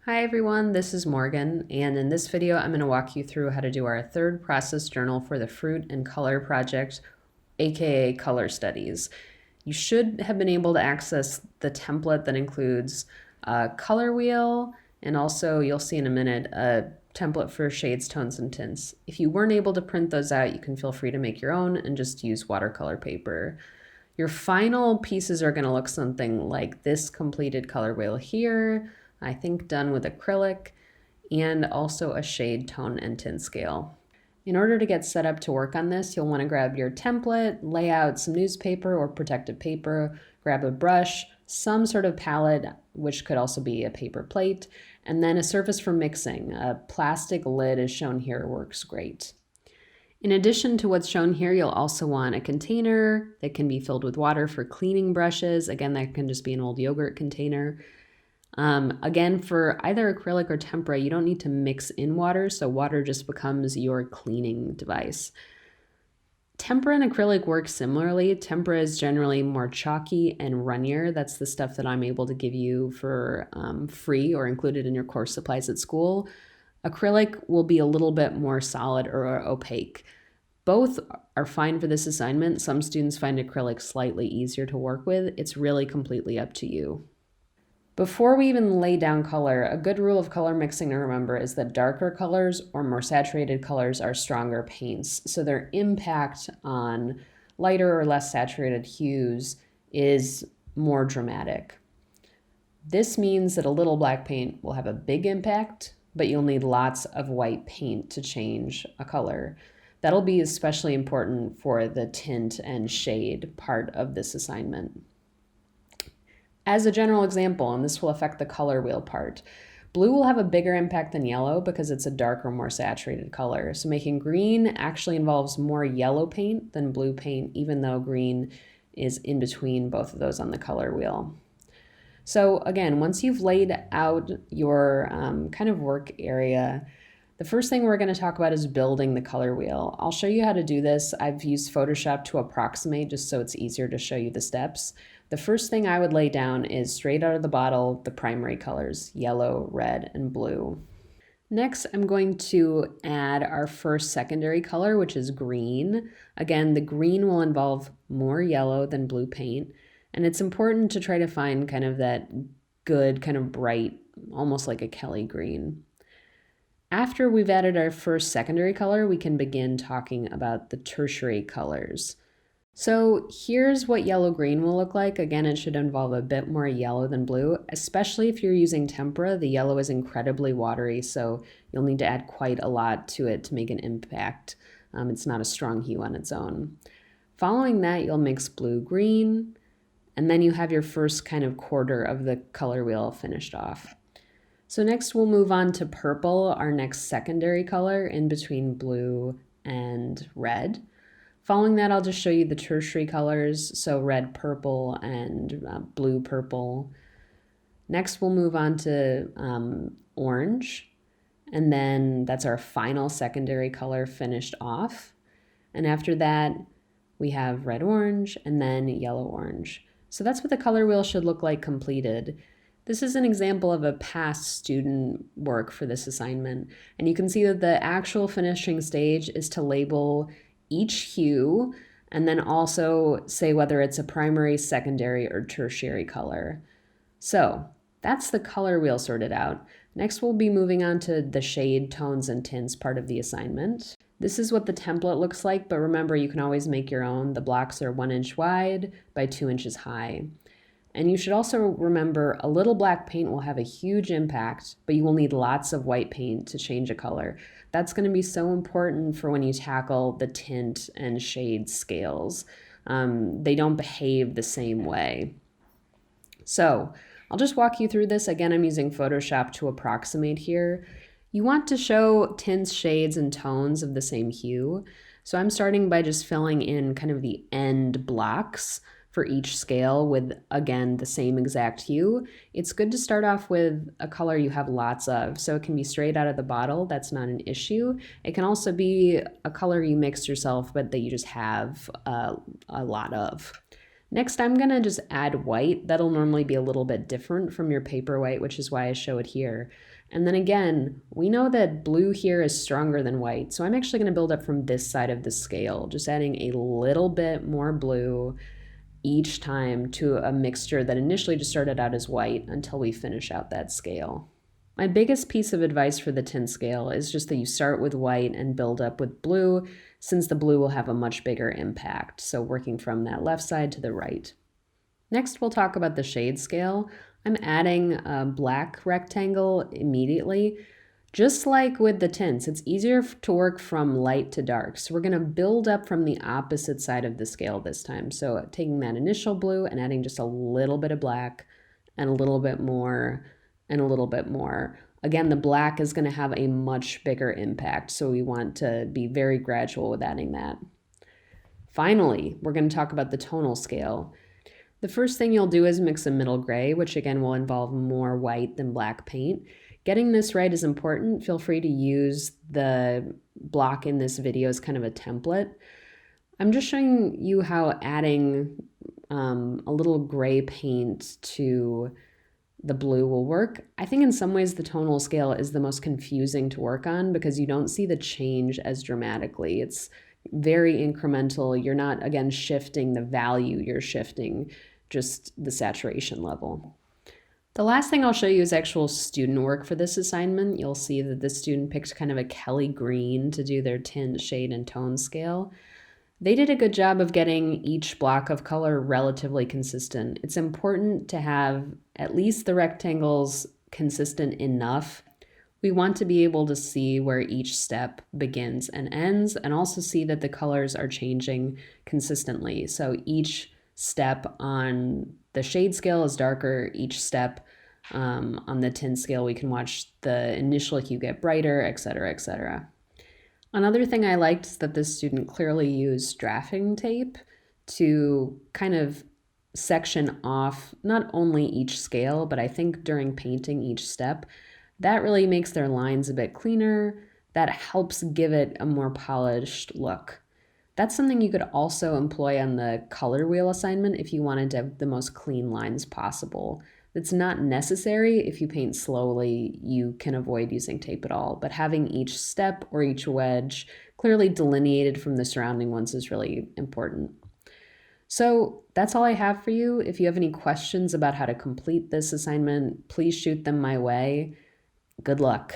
Hi everyone, this is Morgan, and in this video I'm going to walk you through how to do our third process journal for the Fruit and Color project, aka Color Studies. You should have been able to access the template that includes a color wheel, and also you'll see in a minute a template for shades, tones, and tints. If you weren't able to print those out, you can feel free to make your own and just use watercolor paper. Your final pieces are going to look something like this completed color wheel here, I think done with acrylic, and also a shade, tone, and tint scale. In order to get set up to work on this, you'll want to grab your template, lay out some newspaper or protective paper, grab a brush, some sort of palette, which could also be a paper plate, and then a surface for mixing. A plastic lid, as shown here, works great. In addition to what's shown here, you'll also want a container that can be filled with water for cleaning brushes. Again, that can just be an old yogurt container. Again, for either acrylic or tempera, you don't need to mix in water, so water just becomes your cleaning device. Tempera and acrylic work similarly. Tempera is generally more chalky and runnier. That's the stuff that I'm able to give you for free or included in your course supplies at school. Acrylic will be a little bit more solid or opaque. Both are fine for this assignment. Some students find acrylic slightly easier to work with. It's really completely up to you. Before we even lay down color, a good rule of color mixing to remember is that darker colors or more saturated colors are stronger paints, so their impact on lighter or less saturated hues is more dramatic. This means that a little black paint will have a big impact, but you'll need lots of white paint to change a color. That'll be especially important for the tint and shade part of this assignment. As a general example, and this will affect the color wheel part, blue will have a bigger impact than yellow because it's a darker, more saturated color. So making green actually involves more yellow paint than blue paint, even though green is in between both of those on the color wheel. So again, once you've laid out your kind of work area, the first thing we're going to talk about is building the color wheel. I'll show you how to do this. I've used Photoshop to approximate just so it's easier to show you the steps. The first thing I would lay down is straight out of the bottle, the primary colors, yellow, red, and blue. Next, I'm going to add our first secondary color, which is green. Again, the green will involve more yellow than blue paint, and it's important to try to find kind of that good, kind of bright, almost like a Kelly green. After we've added our first secondary color, we can begin talking about the tertiary colors. So here's what yellow-green will look like. Again, it should involve a bit more yellow than blue, especially if you're using tempera. The yellow is incredibly watery, so you'll need to add quite a lot to it to make an impact. It's not a strong hue on its own. Following that, you'll mix blue-green, and then you have your first kind of quarter of the color wheel finished off. So next we'll move on to purple, our next secondary color in between blue and red. Following that, I'll just show you the tertiary colors, so red, purple, and blue, purple. Next, we'll move on to orange, and then that's our final secondary color finished off. And after that, we have red, orange, and then yellow, orange. So that's what the color wheel should look like completed. This is an example of a past student work for this assignment, and you can see that the actual finishing stage is to label each hue, and then also say whether it's a primary, secondary, or tertiary color. So that's the color wheel sorted out. Next, we'll be moving on to the shade, tones, and tints part of the assignment. This is what the template looks like, but remember, you can always make your own. The blocks are 1 inch wide by 2 inches high. And you should also remember a little black paint will have a huge impact, but you will need lots of white paint to change a color. That's going to be so important for when you tackle the tint and shade scales. They don't behave the same way. So I'll just walk you through this. Again, I'm using Photoshop to approximate here. You want to show tints, shades, and tones of the same hue. So I'm starting by just filling in kind of the end blocks for each scale with, again, the same exact hue. It's good to start off with a color you have lots of. So it can be straight out of the bottle, that's not an issue. It can also be a color you mixed yourself, but that you just have a lot of. Next, I'm gonna just add white. That'll normally be a little bit different from your paper white, which is why I show it here. And then again, we know that blue here is stronger than white, so I'm actually gonna build up from this side of the scale, just adding a little bit more blue each time to a mixture that initially just started out as white until we finish out that scale. My biggest piece of advice for the tint scale is just that you start with white and build up with blue, since the blue will have a much bigger impact. So working from that left side to the right. Next, we'll talk about the shade scale. I'm adding a black rectangle immediately. Just like with the tints, it's easier to work from light to dark. So we're gonna build up from the opposite side of the scale this time. So taking that initial blue and adding just a little bit of black and a little bit more and a little bit more. Again, the black is gonna have a much bigger impact. So we want to be very gradual with adding that. Finally, we're gonna talk about the tonal scale. The first thing you'll do is mix a middle gray, which again will involve more white than black paint. Getting this right is important. Feel free to use the block in this video as kind of a template. I'm just showing you how adding a little gray paint to the blue will work. I think in some ways the tonal scale is the most confusing to work on because you don't see the change as dramatically. It's very incremental. You're not, again, shifting the value, you're shifting just the saturation level. The last thing I'll show you is actual student work for this assignment. You'll see that this student picked kind of a Kelly green to do their tint, shade, and tone scale. They did a good job of getting each block of color relatively consistent. It's important to have at least the rectangles consistent enough. We want to be able to see where each step begins and ends, and also see that the colors are changing consistently. So each step on the shade scale is darker. Each step on the tint scale, we can watch the initial hue get brighter, etc., etc. Another thing I liked is that this student clearly used drafting tape to kind of section off not only each scale, but I think during painting each step, that really makes their lines a bit cleaner. That helps give it a more polished look. That's something you could also employ on the color wheel assignment if you wanted to have the most clean lines possible. It's not necessary. If you paint slowly, you can avoid using tape at all, but having each step or each wedge clearly delineated from the surrounding ones is really important. So that's all I have for you. If you have any questions about how to complete this assignment, please shoot them my way. Good luck.